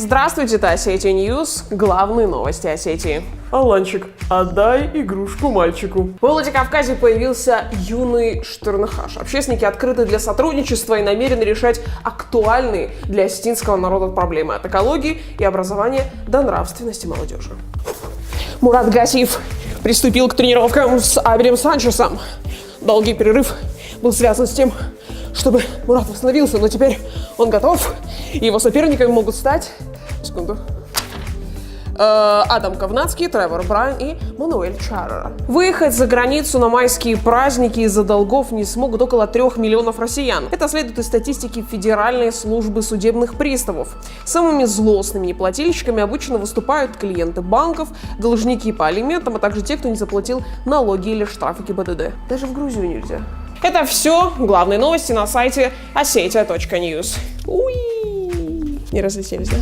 Здравствуйте, это Осетия Ньюс. Главные новости Осетии. Аланчик, отдай игрушку мальчику. В Владикавказе появился юный Штернхаш. Общественники открыты для сотрудничества и намерены решать актуальные для осетинского народа проблемы от экологии и образования до нравственности молодежи. Мурат Гасиев приступил к тренировкам с Абелем Санчесом. Долгий перерыв был связан с тем, чтобы Мурат восстановился, но теперь он готов, и его соперниками могут стать... Секунду. Адам Ковнацкий, Тревор Брайан и Мануэль Чаррера. Выехать за границу на майские праздники из-за долгов не смогут около 3 миллионов россиян. Это следует из статистики Федеральной службы судебных приставов. Самыми злостными неплательщиками обычно выступают клиенты банков, должники по алиментам, а также те, кто не заплатил налоги или штрафы ГИБДД. Даже в Грузию нельзя. Это все главные новости на сайте ossetia.news. Уи! Не разлетелись, да?